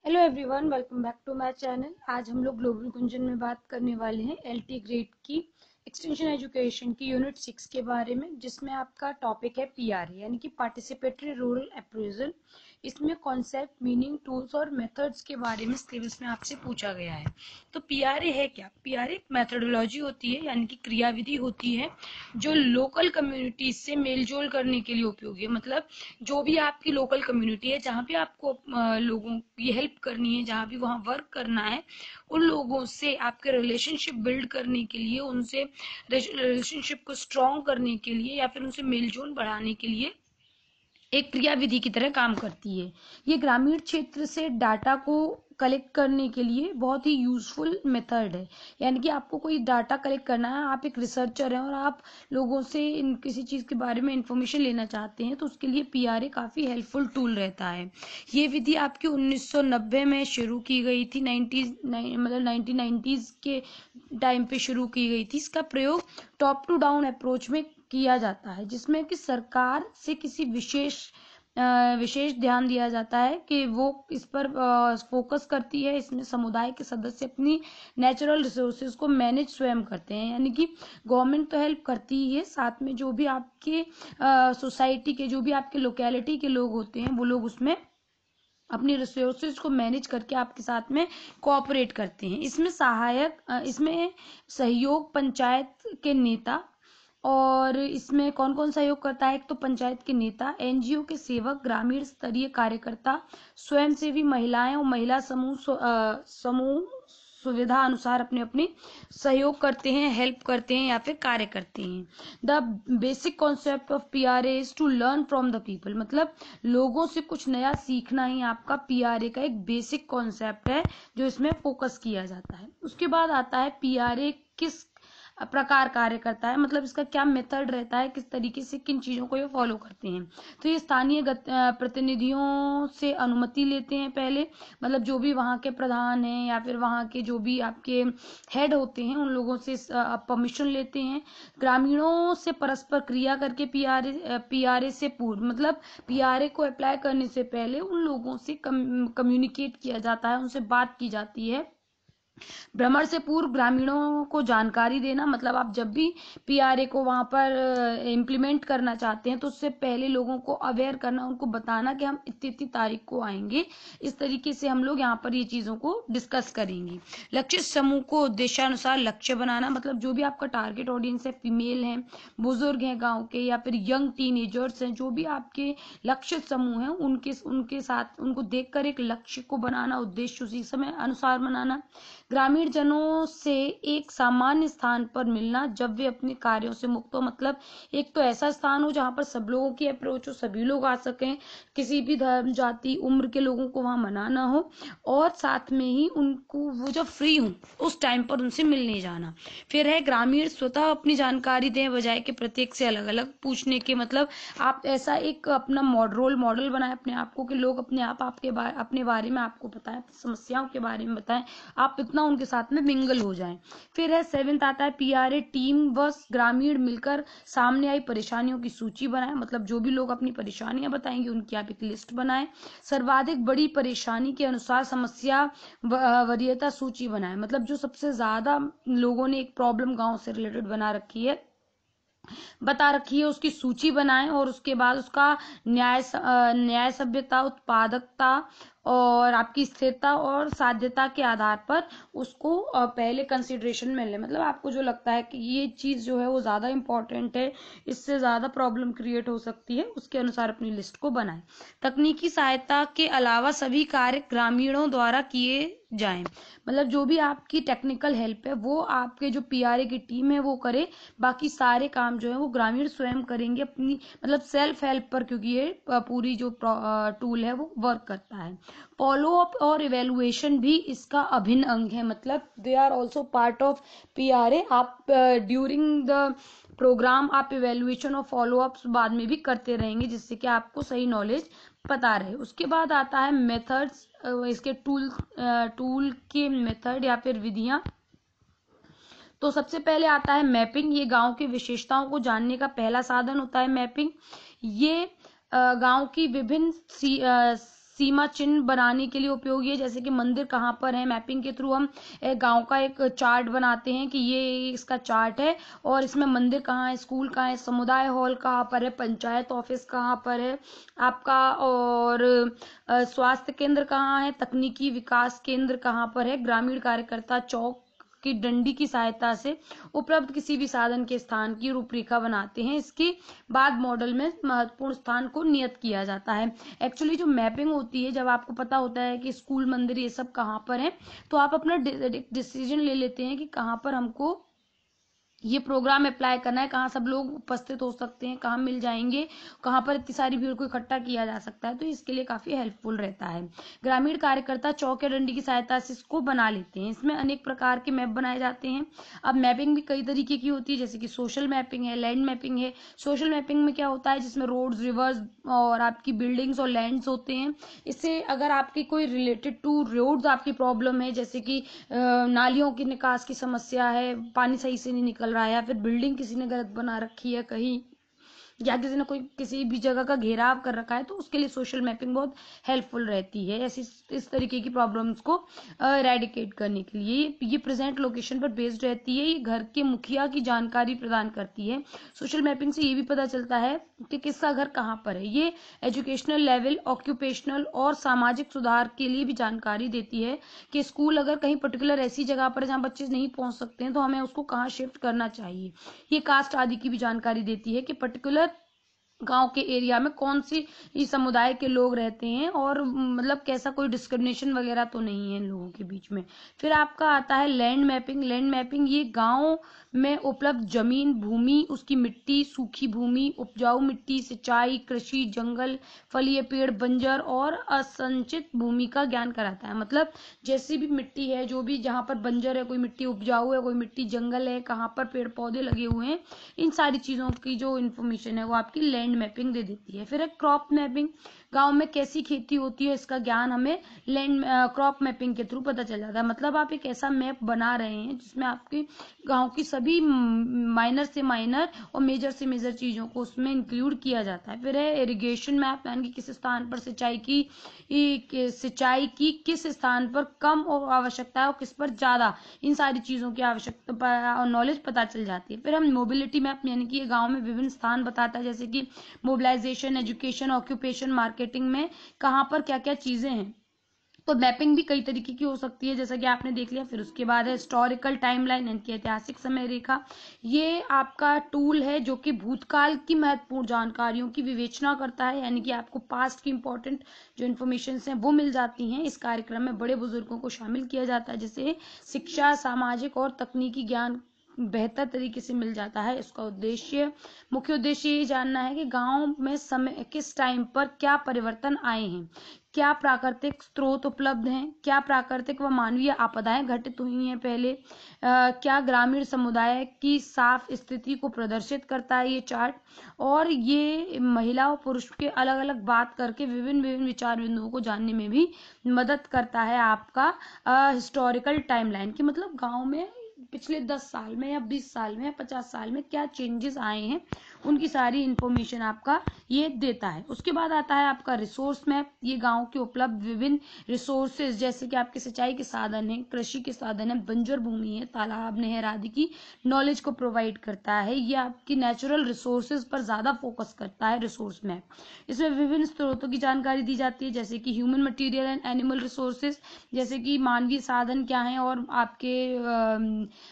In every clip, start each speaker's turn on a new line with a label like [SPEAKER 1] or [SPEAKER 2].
[SPEAKER 1] Hello everyone, welcome back to my channel. आज हम लोग ग्लोबल गुंजन में बात करने वाले हैं एलटी ग्रेड की एक्सटेंशन एजुकेशन की यूनिट 6 के बारे में, जिसमें आपका टॉपिक है पीआरए यानी कि पार्टिसिपेटरी रूरल अप्रेजल। इसमें कॉन्सेप्ट, मीनिंग, टूल्स और मेथड्स के बारे में सिलेबस में आपसे पूछा गया है। तो पीआरए है क्या? पीआरए एक मेथोडोलॉजी होती है यानी कि क्रियाविधि होती है जो लोकल कम्युनिटीज से मेलजोल करने के लिए उपयोगी है। मतलब जो भी आपकी लोकल कम्युनिटी है, जहाँ भी आपको लोगों की हेल्प करनी है, जहाँ भी वहाँ वर्क करना है, उन लोगों से आपके रिलेशनशिप बिल्ड करने के लिए, उनसे रिलेशनशिप को स्ट्रॉन्ग करने के लिए या फिर उनसे मेलजोल बढ़ाने के लिए एक क्रियाविधि की तरह काम करती है। ये ग्रामीण क्षेत्र से डाटा को कलेक्ट करने के लिए बहुत ही यूजफुल मेथड है। यानी कि आपको कोई डाटा कलेक्ट करना है, आप एक रिसर्चर हैं और आप लोगों से किसी चीज़ के बारे में इंफॉर्मेशन लेना चाहते हैं, तो उसके लिए पीआरए काफ़ी हेल्पफुल टूल रहता है। ये विधि आपकी 1990 में शुरू की गई थी। 1990s के टाइम पे शुरू की गई थी। इसका प्रयोग टॉप टू डाउन अप्रोच में किया जाता है, जिसमें कि सरकार से किसी विशेष ध्यान दिया जाता है कि वो इस पर फोकस करती है। इसमें समुदाय के सदस्य अपनी नेचुरल रिसोर्सेज को मैनेज स्वयं करते हैं। यानी कि गवर्नमेंट तो हेल्प करती ही है, साथ में जो भी आपके सोसाइटी के, जो भी आपके लोकेलिटी के लोग होते हैं, वो लोग उसमें अपनी रिसोर्सेज को मैनेज करके आपके साथ में कोऑपरेट करते हैं। इसमें सहयोग पंचायत के नेता, और इसमें कौन कौन सहयोग करता है? एक तो पंचायत के नेता, एनजीओ के सेवक, ग्रामीण स्तरीय कार्यकर्ता, स्वयंसेवी महिलाएं और महिला समूह सुविधा अनुसार अपने अपने सहयोग करते हैं, हेल्प करते हैं या फिर कार्य करते हैं। The basic concept of PRA is to learn from the people. मतलब लोगों से कुछ नया सीखना ही आपका पीआरए का एक बेसिक कॉन्सेप्ट है, जो इसमें फोकस किया जाता है। उसके बाद आता है पीआरए किस प्रकार कार्य करता है, मतलब इसका क्या मेथड रहता है, किस तरीके से किन चीजों को ये फॉलो करते हैं। तो ये स्थानीय प्रतिनिधियों से अनुमति लेते हैं पहले। मतलब जो भी वहाँ के प्रधान हैं या फिर वहाँ के जो भी आपके हेड होते हैं, उन लोगों से परमिशन लेते हैं। ग्रामीणों से परस्पर क्रिया करके पीआरए से पूर्व, मतलब पीआरए को अप्लाई करने से पहले उन लोगों से कम्युनिकेट किया जाता है, उनसे बात की जाती है। भ्रमण से पूर्व ग्रामीणों को जानकारी देना, मतलब आप जब भी पीआरए को वहां पर इम्प्लीमेंट करना चाहते हैं, तो उससे पहले लोगों को अवेयर करना, उनको बताना कि हम इतनी इतनी तारीख को आएंगे। इस तरीके से हम लोग यहाँ पर ये चीजों को डिस्कस करेंगे। लक्षित समूह को उद्देश्यानुसार लक्ष्य बनाना, मतलब जो भी आपका टारगेट ऑडियंस है, फीमेल है, बुजुर्ग हैं गाँव के, या फिर यंग टीनेजर्स हैं, जो भी आपके लक्षित समूह हैं, उनके साथ उनको देखकर एक लक्ष्य को बनाना, उद्देश्य उसी समय अनुसार बनाना। ग्रामीण जनों से एक सामान्य स्थान पर मिलना जब वे अपने कार्यों से मुक्त हो। मतलब एक तो ऐसा स्थान हो जहां पर सब लोगों की अप्रोच हो, सभी लोग आ सकें, किसी भी धर्म, जाति, उम्र के लोगों को वहां मनाना हो, और साथ में ही उनको वो जब फ्री हो उस टाइम पर उनसे मिलने जाना। फिर है ग्रामीण स्वतः अपनी जानकारी दें, बजाय के प्रत्येक से अलग अलग पूछने के। मतलब आप ऐसा एक अपना रोल मॉडल बनाए अपने आप को, कि लोग अपने आप अपने बारे में आपको बताएं, समस्याओं के बारे में बताएं, आप इतना उनके साथ में मिंगल हो जाएं। फिर है 7th आता है पीआरए टीम व ग्रामीण मिलकर सामने आई परेशानियों की सूची बनाएं। मतलब जो भी लोग अपनी परेशानियां बताएंगे, उनकी आप एक लिस्ट बनाएं। सर्वाधिक बड़ी परेशानी के अनुसार समस्या वरीयता सूची बनाएं। मतलब जो सबसे ज्यादा लोगों ने एक प्रॉब्लम गांव से रिलेटेड बता रखी है, उसकी सूची बनाएं, और उसके बाद उसका न्याय सभ्यता, उत्पादकता और आपकी स्थिरता और साध्यता के आधार पर उसको पहले कंसिडरेशन में ले। मतलब आपको जो लगता है कि ये चीज जो है वो ज्यादा इंपॉर्टेंट है, इससे ज्यादा प्रॉब्लम क्रिएट हो सकती है, उसके अनुसार अपनी लिस्ट को बनाएं। तकनीकी सहायता के अलावा सभी कार्य ग्रामीणों द्वारा किए जाएं। मतलब जो भी आपकी टेक्निकल हेल्प है वो आपके जो पीआरए की टीम है वो करे, बाकी सारे काम जो है वो ग्रामीण स्वयं करेंगे अपनी, मतलब सेल्फ हेल्प पर, क्योंकि ये पूरी जो टूल है वो वर्क करता है। फॉलो अप और इवेलुएशन भी इसका अभिन्न अंग है। मतलब they are also part of PRA. आप ड्यूरिंग द प्रोग्राम आप इवेलुएशन और फॉलो अप्स बाद में भी करते रहेंगे, जिससे कि आपको सही नॉलेज पता रहे। उसके बाद आता है मेथड्स, इसके टूल के मेथड या फिर विधियां। तो सबसे पहले आता है मैपिंग। ये गांव की विशेषताओं को जानने का पहला साधन होता है मैपिंग। ये गांव की विभिन्न सीमा चिन्ह बनाने के लिए उपयोगी है, जैसे कि मंदिर कहाँ पर है। मैपिंग के थ्रू हम गांव का एक चार्ट बनाते हैं कि ये इसका चार्ट है और इसमें मंदिर कहाँ है, स्कूल कहाँ है, समुदाय हॉल कहाँ पर है, पंचायत ऑफिस कहाँ पर है आपका, और स्वास्थ्य केंद्र कहाँ है, तकनीकी विकास केंद्र कहाँ पर है, ग्रामीण कार्यकर्ता चौक की डंडी की सहायता से उपलब्ध किसी भी साधन के स्थान की रूपरेखा बनाते हैं। इसके बाद मॉडल में महत्वपूर्ण स्थान को नियत किया जाता है। एक्चुअली जो मैपिंग होती है, जब आपको पता होता है कि स्कूल मंदिर ये सब कहाँ पर है, तो आप अपना डिसीजन ले लेते हैं कि कहाँ पर हमको ये प्रोग्राम अप्लाई करना है, कहाँ सब लोग उपस्थित हो सकते हैं, कहाँ मिल जाएंगे, कहाँ पर इतनी सारी भीड़ को इकट्ठा किया जा सकता है। तो इसके लिए काफी हेल्पफुल रहता है। ग्रामीण कार्यकर्ता चौक या डंडी की सहायता से इसको बना लेते हैं। इसमें अनेक प्रकार के मैप बनाए जाते हैं। अब मैपिंग भी कई तरीके की होती है, जैसे कि सोशल मैपिंग है, लैंड मैपिंग है। सोशल मैपिंग में क्या होता है, जिसमें रोड्स, रिवर्स और आपकी बिल्डिंग्स और लैंड्स होते हैं। इससे अगर आपकी कोई रिलेटेड टू रोड्स आपकी प्रॉब्लम है, जैसे कि नालियों की निकास की समस्या है, पानी सही से नहीं निकल रहा है, या फिर बिल्डिंग किसी ने गलत बना रखी है कहीं, या किसी ने कोई किसी भी जगह का घेराव कर रखा है, तो उसके लिए सोशल मैपिंग बहुत हेल्पफुल रहती है ऐसी इस तरीके की प्रॉब्लम्स को रेडिकेट करने के लिए। ये प्रेजेंट लोकेशन पर बेस्ड रहती है। ये घर के मुखिया की जानकारी प्रदान करती है। सोशल मैपिंग से ये भी पता चलता है कि किसका घर कहाँ पर है। ये एजुकेशनल लेवल, ऑक्यूपेशनल और सामाजिक सुधार के लिए भी जानकारी देती है कि स्कूल अगर कहीं पर्टिकुलर ऐसी जगह पर जहाँ बच्चे नहीं पहुंच सकते हैं, तो हमें उसको कहाँ शिफ्ट करना चाहिए। ये कास्ट आदि की भी जानकारी देती है कि पर्टिकुलर गांव के एरिया में कौन सी इस समुदाय के लोग रहते हैं, और मतलब कैसा कोई डिस्क्रिमिनेशन वगैरह तो नहीं है इन लोगों के बीच में। फिर आपका आता है लैंड मैपिंग। लैंड मैपिंग ये गांव में उपलब्ध जमीन, भूमि, उसकी मिट्टी, सूखी भूमि, उपजाऊ मिट्टी, सिंचाई, कृषि, जंगल, फलीय पेड़, बंजर और असंचित भूमि का ज्ञान कराता है। मतलब जैसी भी मिट्टी है, जो भी जहाँ पर बंजर है, कोई मिट्टी उपजाऊ है, कोई मिट्टी जंगल है, कहाँ पर पेड़ पौधे लगे हुए हैं, इन सारी चीजों की जो इन्फॉर्मेशन है वो आपकी लैंड मैपिंग दे देती है। फिर है क्रॉप मैपिंग। गांव में कैसी खेती होती है, इसका ज्ञान हमें लैंड क्रॉप मैपिंग के थ्रू पता चल जाता है। मतलब आप एक ऐसा मैप बना रहे हैं जिसमें आपके गांव की सभी माइनर से माइनर और मेजर से मेजर चीजों को उसमें इंक्लूड किया जाता है। फिर है इरिगेशन मैप, यानी कि किस स्थान पर सिंचाई की किस स्थान पर कम आवश्यकता है और किस पर ज्यादा, इन सारी चीजों की आवश्यकता और नॉलेज पता चल जाती है। फिर हम मोबिलिटी मैप, यानी कि ये गांव में विभिन्न स्थान बताता है, जैसे कि मोबिलाइजेशन, एजुकेशन, ऑक्यूपेशन, मार्केटिंग में कहाँ पर क्या क्या चीजें हैं। तो मैपिंग भी कई तरीके की हो सकती है, जैसा कि आपने देख लिया। फिर उसके बाद है हिस्टोरिकल टाइमलाइन, यानी कि ऐतिहासिक समय रेखा। ये आपका टूल है जो कि भूतकाल की महत्वपूर्ण जानकारियों की विवेचना करता है, यानी कि आपको पास्ट की इंपॉर्टेंट जो इन्फॉर्मेशन है वो मिल जाती हैं। इस कार्यक्रम में बड़े बुजुर्गों को शामिल किया जाता है, जैसे शिक्षा, सामाजिक और तकनीकी ज्ञान बेहतर तरीके से मिल जाता है। इसका मुख्य उद्देश्य ये जानना है कि गांव में समय किस टाइम पर क्या परिवर्तन आए हैं, क्या प्राकृतिक स्रोत उपलब्ध हैं, क्या प्राकृतिक व मानवीय आपदाएं घटित हुई हैं पहले, क्या ग्रामीण समुदाय की साफ स्थिति को प्रदर्शित करता है ये चार्ट। और ये महिला और पुरुष के अलग अलग बात करके विभिन्न विचार बिंदुओं को जानने में भी मदद करता है आपका हिस्टोरिकल टाइमलाइन। की मतलब गांव में पिछले 10 साल में या 20 साल में या 50 साल में क्या चेंजेस आए हैं, उनकी सारी इंफॉर्मेशन आपका ये देता है। उसके बाद आता है आपका रिसोर्स मैप। ये गांव के उपलब्ध विभिन्न रिसोर्सेज, जैसे कि आपके सिंचाई के साधन है, कृषि के साधन है, बंजर भूमि है, तालाब, नहर आदि की नॉलेज को प्रोवाइड करता है। ये आपकी नेचुरल रिसोर्सेज पर ज्यादा फोकस करता है रिसोर्स मैप। इसमें विभिन्न स्रोतों की जानकारी दी जाती है, जैसे कि human material and animal resources, जैसे कि मानवीय साधन क्या है, और आपके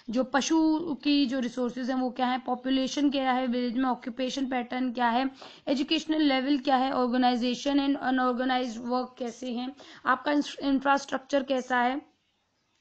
[SPEAKER 1] जो पशु की जो रिसोर्सेज हैं वो क्या है, पॉपुलेशन क्या है विलेज में, ऑक्यूपेशन पैटर्न क्या है, एजुकेशनल लेवल क्या है, ऑर्गेनाइजेशन एंड अनऑर्गेनाइज्ड वर्क कैसे हैं, आपका इंफ्रास्ट्रक्चर कैसा है,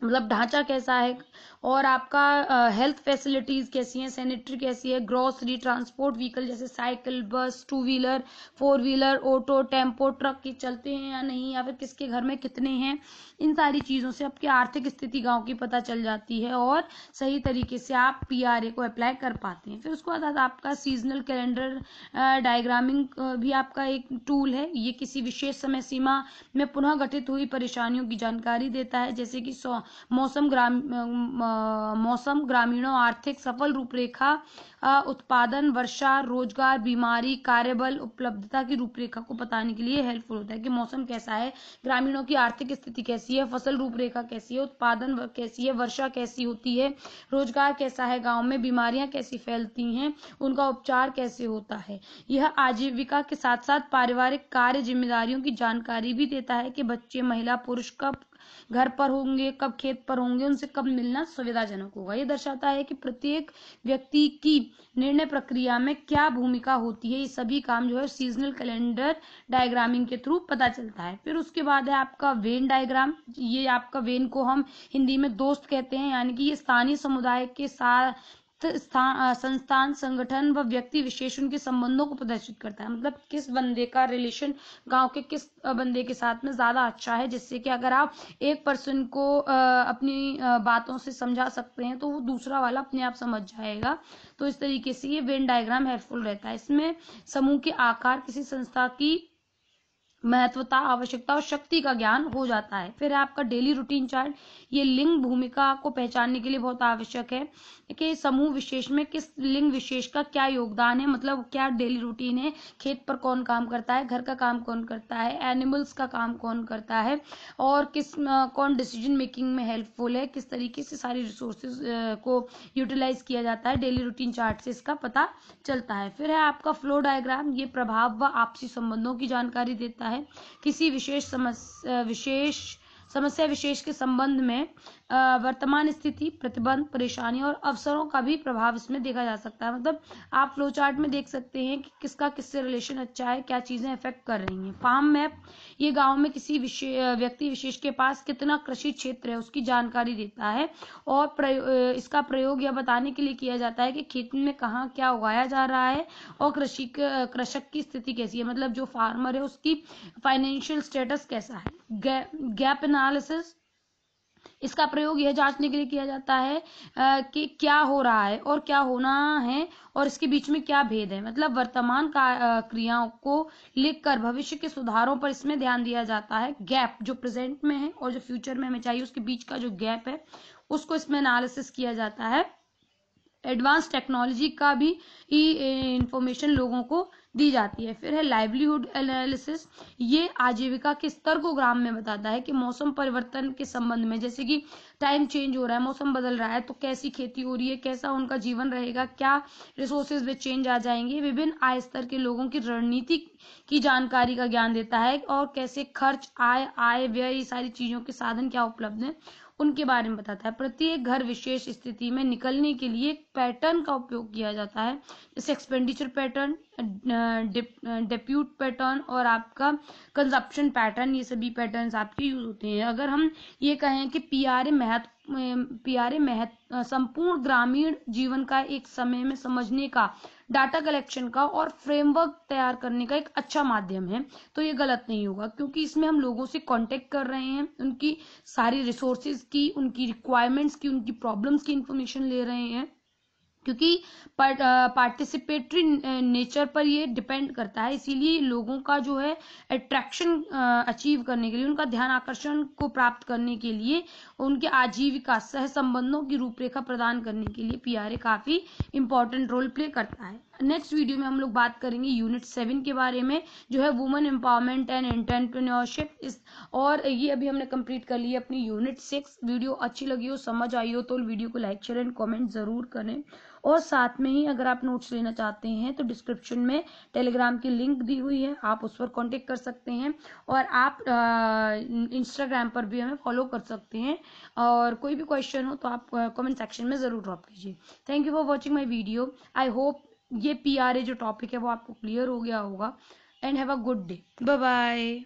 [SPEAKER 1] मतलब ढांचा कैसा है, और आपका हेल्थ फैसिलिटीज कैसी हैं, सैनिटरी कैसी है, ग्रोसरी, ट्रांसपोर्ट व्हीकल जैसे साइकिल, बस, 2 wheeler, 4 wheeler, auto, tempo, truck के चलते हैं या नहीं, या फिर किसके घर में कितने हैं। इन सारी चीजों से आपकी आर्थिक स्थिति गांव की पता चल जाती है और सही तरीके से आप PRA को अप्लाई कर पाते हैं। फिर उसके बाद आपका सीजनल कैलेंडर डायग्रामिंग भी आपका एक टूल है। ये किसी विशेष समय सीमा में पुनः गठित हुई परेशानियों की जानकारी देता है, जैसे कि मौसम, ग्रामीणों, आर्थिक सफल रूपरेखा, उत्पादन, वर्षा, रोजगार, बीमारी, कार्यबल उपलब्धता की रूपरेखा को बताने के लिए हेल्पफुल होता है कि मौसम कैसा है, ग्रामीणों की आर्थिक स्थिति कैसी है, फसल रूपरेखा कैसी है, उत्पादन कैसी है, वर्षा कैसी होती है, रोजगार कैसा है गांव में, बीमारियां कैसी फैलती हैं, उनका उपचार कैसे होता है। यह आजीविका के साथ साथ पारिवारिक कार्य जिम्मेदारियों की जानकारी भी देता है कि बच्चे, महिला, पुरुष कब घर पर होंगे, कब खेत पर होंगे, उनसे कब मिलना सुविधाजनक होगा। यह दर्शाता है कि प्रत्येक व्यक्ति की निर्णय प्रक्रिया में क्या भूमिका होती है। ये सभी काम जो है सीजनल कैलेंडर डायग्रामिंग के थ्रू पता चलता है। फिर उसके बाद है आपका वेन डायग्राम। ये आपका वेन को हम हिंदी में दोस्त कहते हैं, यानी कि ये स्थानीय समुदाय के साथ संस्थान, संगठन व व्यक्ति विशेष उनके संबंधों को प्रदर्शित करता है। मतलब किस बंदे का रिलेशन गांव के किस बंदे के साथ में ज्यादा अच्छा है, जिससे कि अगर आप एक पर्सन को अपनी बातों से समझा सकते हैं तो वो दूसरा वाला अपने आप समझ जाएगा। तो इस तरीके से ये वेन डायग्राम हेल्पफुल रहता है। इसमें समूह के आकार, किसी संस्था की महत्वता, आवश्यकता और शक्ति का ज्ञान हो जाता है। फिर आपका डेली रूटीन चार्ट। ये लिंग भूमिका को पहचानने के लिए बहुत आवश्यक है कि समूह विशेष में किस लिंग विशेष का क्या योगदान है, मतलब क्या डेली रूटीन है, खेत पर कौन काम करता है, घर का काम कौन करता है, एनिमल्स का काम कौन करता है, और कौन डिसीजन मेकिंग में हेल्पफुल है, किस तरीके से सारी रिसोर्सेज को यूटिलाइज किया जाता है। डेली रूटीन चार्ट से इसका पता चलता है। फिर है आपका फ्लो डायग्राम। ये प्रभाव व आपसी संबंधों की जानकारी देता है। किसी समस्या विशेष के संबंध में वर्तमान स्थिति, प्रतिबंध, परेशानी और अवसरों का भी प्रभाव इसमें देखा जा सकता है। मतलब आप फ्लो चार्ट में देख सकते हैं कि किसका किससे रिलेशन अच्छा है, क्या चीजें इफेक्ट कर रही हैं। फार्म मैप, ये गांव में किसी व्यक्ति विशेष के पास कितना कृषि क्षेत्र है उसकी जानकारी देता है, और इसका प्रयोग यह बताने के लिए किया जाता है कि खेत में कहाँ क्या उगाया जा रहा है और कृषक की स्थिति कैसी है, मतलब जो फार्मर है उसकी फाइनेंशियल स्टेटस कैसा है। गैप एनालिसिस, इसका प्रयोग यह जांचने के लिए किया जाता है कि क्या हो रहा है और क्या होना है और इसके बीच में क्या भेद है। मतलब वर्तमान क्रियाओं को लिखकर भविष्य के सुधारों पर इसमें ध्यान दिया जाता है। गैप, जो प्रेजेंट में है और जो फ्यूचर में हमें चाहिए उसके बीच का जो गैप है उसको इसमें एनालिसिस किया जाता है। एडवांस टेक्नोलॉजी का भी इंफॉर्मेशन लोगों को दी जाती है। फिर है लाइवलीहुड एनालिसिस। ये आजीविका के स्तर को ग्राम में बताता है कि मौसम परिवर्तन के संबंध में, जैसे कि टाइम चेंज हो रहा है, मौसम बदल रहा है, तो कैसी खेती हो रही है, कैसा उनका जीवन रहेगा, क्या रिसोर्सेज में चेंज आ जाएंगे। विभिन्न आय स्तर के लोगों की रणनीति की जानकारी का ज्ञान देता है, और कैसे खर्च, आय व्यय, ये सारी चीजों के साधन क्या उपलब्ध है उनके बारे में बताता है। प्रत्येक घर विशेष स्थिति में निकलने के लिए एक पैटर्न का उपयोग किया जाता है, जैसे एक्सपेंडिचर पैटर्न, डेप्यूट पैटर्न और आपका कंजप्शन पैटर्न। ये सभी पैटर्न्स आपके यूज होते हैं। अगर हम ये कहें कि संपूर्ण ग्रामीण जीवन का एक समय में समझने का, डाटा कलेक्शन का और फ्रेमवर्क तैयार करने का एक अच्छा माध्यम है, तो ये गलत नहीं होगा, क्योंकि इसमें हम लोगों से कांटेक्ट कर रहे हैं, उनकी सारी रिसोर्सेज की, उनकी रिक्वायरमेंट्स की, उनकी प्रॉब्लम्स की इंफॉर्मेशन ले रहे हैं, क्योंकि पार्टिसिपेटरी नेचर पर ये डिपेंड करता है। इसीलिए लोगों का जो है अट्रैक्शन अचीव करने के लिए, उनका ध्यान आकर्षण को प्राप्त करने के लिए, उनके आजीविका सह संबंधों की रूपरेखा प्रदान करने के लिए पीआरए काफी इंपॉर्टेंट रोल प्ले करता है। नेक्स्ट वीडियो में हम लोग बात करेंगे यूनिट 7 के बारे में, जो है वुमेन एम्पावरमेंट एंड एंटरप्रेन्योरशिप। और ये अभी हमने कंप्लीट कर लिया अपनी यूनिट 6। वीडियो अच्छी लगी हो, समझ आई हो, तो वीडियो को लाइक, शेयर एंड कमेंट जरूर करें। और साथ में ही अगर आप नोट्स लेना चाहते हैं तो डिस्क्रिप्शन में टेलीग्राम की लिंक दी हुई है, आप उस पर कांटेक्ट कर सकते हैं, और आप इंस्टाग्राम पर भी हमें फॉलो कर सकते हैं। और कोई भी क्वेश्चन हो तो आप कमेंट सेक्शन में जरूर ड्रॉप कीजिए। Thank you for watching my video. I hope ये पीआरए जो टॉपिक है वो आपको क्लियर हो गया होगा। And have a good day. Bye bye.